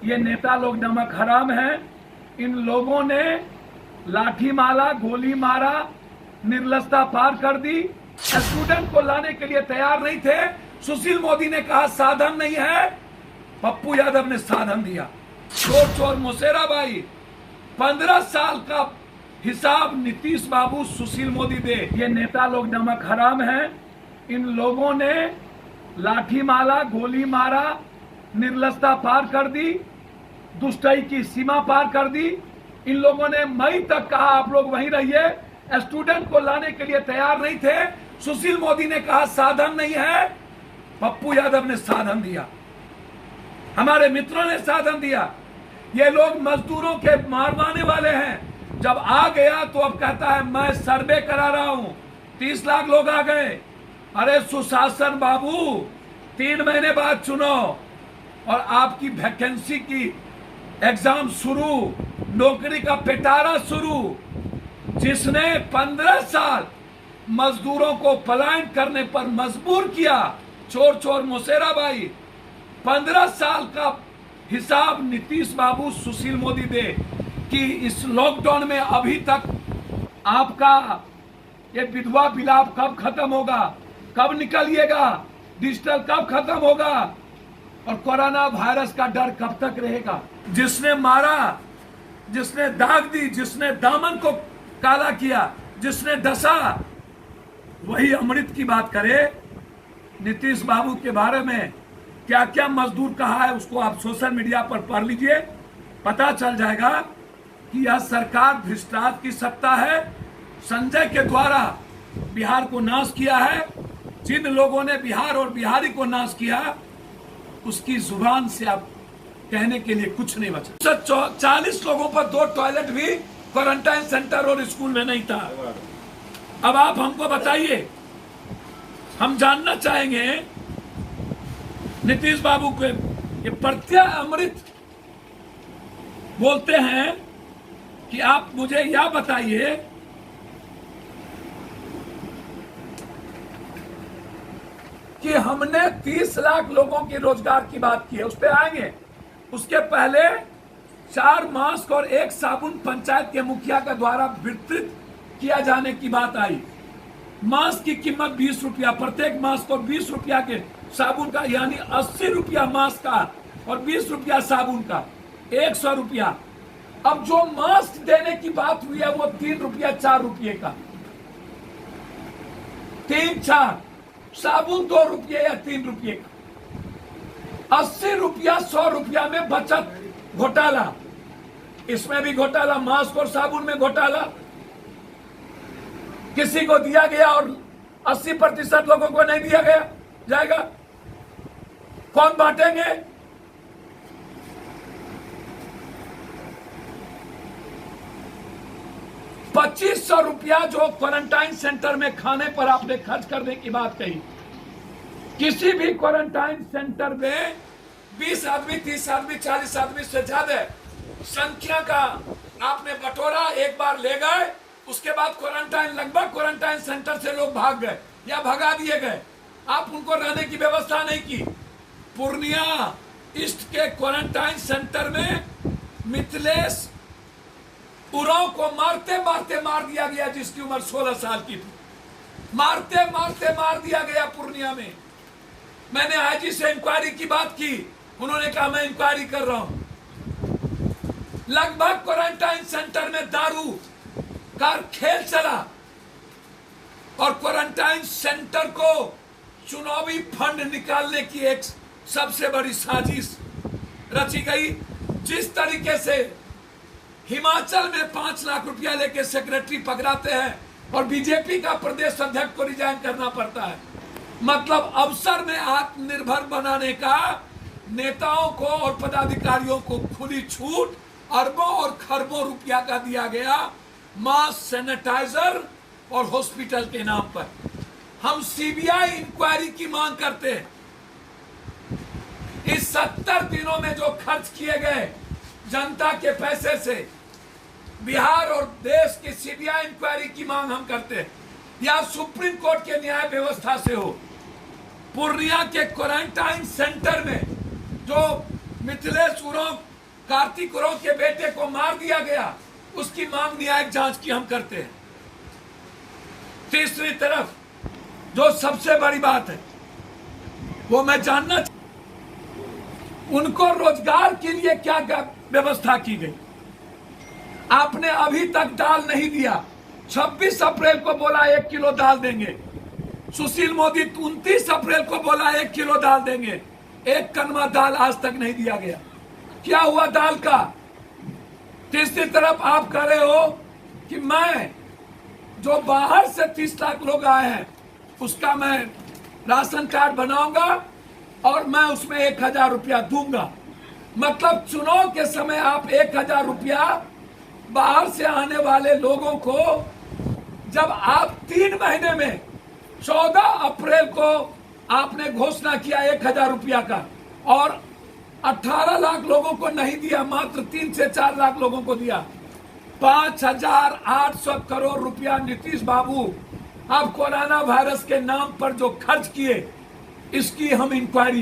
ये नेता लोग नमक हराम हैं। इन लोगों ने लाठी मारा, गोली मारा, निर्लजता पार कर दी। स्टूडेंट को लाने के लिए तैयार नहीं थे। सुशील मोदी ने कहा साधन नहीं है, पप्पू यादव ने साधन दिया। चोर चोर मुशेरा भाई, 15 साल का हिसाब नीतीश बाबू सुशील मोदी दे। ये नेता लोग नमक हराम हैं। इन लोगों ने लाठी मारा, गोली मारा, निर्लजता पार कर दी, दुष्टाई की सीमा पार कर दी। इन लोगों ने मई तक कहा आप लोग वहीं रहिए। स्टूडेंट को लाने के लिए तैयार नहीं थे। सुशील मोदी ने कहा साधन नहीं है, पप्पू यादव ने साधन दिया, हमारे मित्रों ने साधन दिया। ये लोग मजदूरों के मारवाने वाले हैं। जब आ गया तो अब कहता है मैं सर्वे करा रहा हूं, 30 लाख लोग आ गए। अरे सुशासन बाबू, 3 महीने बाद चुनो और आपकी वैकेंसी की एग्जाम शुरू, नौकरी का पिटारा शुरू। जिसने 15 साल मजदूरों को पलायन करने पर मजबूर किया, चोर चोर मुशेरा भाई, 15 साल का हिसाब नीतीश बाबू सुशील मोदी दे कि इस लॉकडाउन में अभी तक आपका ये विधवा विलाप कब खत्म होगा, कब निकलिएगा, डिजिटल कब खत्म होगा और कोरोना वायरस का डर कब तक रहेगा। जिसने मारा, जिसने दाग दी, जिसने दामन को काला किया, जिसने डसा, वही अमृत की बात करे। नीतीश बाबू के बारे में क्या क्या मजदूर कहा है उसको आप सोशल मीडिया पर पढ़ लीजिए, पता चल जाएगा कि यह सरकार भ्रष्टाचार की सत्ता है। संजय के द्वारा बिहार को नाश किया है। जिन लोगों ने बिहार और बिहारी को नाश किया, उसकी जुबान से आप कहने के लिए कुछ नहीं बचा। 40 लोगों पर 2 टॉयलेट भी क्वारंटाइन सेंटर और स्कूल में नहीं था। अब आप हमको बताइए, हम जानना चाहेंगे नीतीश बाबू के ये प्रत्यय अमृत बोलते हैं कि आप मुझे यह बताइए कि हमने 30 लाख लोगों की रोजगार की बात की है, उस पर आएंगे। उसके पहले 4 मास्क और 1 साबुन पंचायत के मुखिया के द्वारा वितरित किया जाने की बात आई। मास्क की कीमत 20 रुपया, प्रत्येक मास्क और 20 रुपया के साबुन का, यानी 80 रुपया मास्क का और 20 रुपया साबुन का, 100 रुपया। अब जो मास्क देने की बात हुई है वो 3 रुपया 4 रुपये का, 3-4, साबुन 2 रुपये या 3 रुपये का। 80 रुपया 100 रुपया में बचत घोटाला, इसमें भी घोटाला, मास्क और साबुन में घोटाला। किसी को दिया गया और 80% लोगों को नहीं दिया गया जाएगा, कौन बांटेंगे? ₹2500 जो क्वारंटाइन सेंटर में खाने पर आपने खर्च करने की बात कही। किसी भी क्वारंटाइन सेंटर में 20 आदमी, 30 आदमी, 40 आदमी से ज्यादा संख्या का आपने बटोरा, एक बार ले गए, उसके बाद क्वारंटाइन, लगभग क्वारंटाइन सेंटर से लोग भाग गए या भगा दिए गए। आप उनको रहने की व्यवस्था नहीं की। पूर्णिया ईस्ट के क्वारंटाइन सेंटर में मिथिलेश उरांव को मारते मारते मार दिया गया, जिसकी उम्र 16 साल की थी। मारते मारते मार दिया गया पूर्णिया में। मैंने आईजी से इंक्वायरी की बात की, उन्होंने कहा मैं इंक्वायरी कर रहा हूं। लगभग क्वारंटाइन सेंटर में दारू का खेल चला और क्वारंटाइन सेंटर को चुनावी फंड निकालने की एक सबसे बड़ी साजिश रची गई। जिस तरीके से हिमाचल में 5 लाख रुपया लेके सेक्रेटरी पकड़ाते हैं और बीजेपी का प्रदेश अध्यक्ष को रिजाइन करना पड़ता है, मतलब अवसर में आत्मनिर्भर बनाने का नेताओं को और पदाधिकारियों को खुली छूट, अरबों और खरबों रुपया का दिया गया मास्क, सैनिटाइजर और हॉस्पिटल के नाम पर। हम सीबीआई इंक्वायरी की मांग करते हैं। इस 70 दिनों में जो खर्च किए गए जनता के पैसे से, बिहार और देश की सीबीआई इंक्वायरी की मांग हम करते हैं, या सुप्रीम कोर्ट के न्याय व्यवस्था से हो। पूर्णिया के क्वारंटाइन सेंटर में जो मिथिलेश उरांव कार्तिक राव के बेटे को मार दिया गया, उसकी मांग न्यायिक जांच की हम करते हैं। तीसरी तरफ जो सबसे बड़ी बात है वो मैं जानना, उनको रोजगार के लिए क्या व्यवस्था की गई? आपने अभी तक दाल नहीं दिया। 26 अप्रैल को बोला 1 किलो दाल देंगे। सुशील मोदी 29 अप्रैल को बोला 1 किलो दाल देंगे। 1 कनवा दाल आज तक नहीं दिया गया। क्या हुआ दाल का? तीसरी तरफ आप कह रहे हो कि मैं जो बाहर से 30 लाख लोग आए हैं उसका मैं राशन कार्ड बनाऊंगा और मैं उसमें 1000 रुपया दूंगा। मतलब चुनाव के समय आप 1000 रुपया बाहर से आने वाले लोगों को, जब आप 3 महीने में 14 अप्रैल को आपने घोषणा किया 1000 रुपया का और 18 लाख लोगों को नहीं दिया, मात्र 3 से 4 लाख लोगों को दिया। 5800 करोड़ रुपया नीतीश बाबू आप कोरोना वायरस के नाम पर जो खर्च किए, इसकी हम इंक्वायरी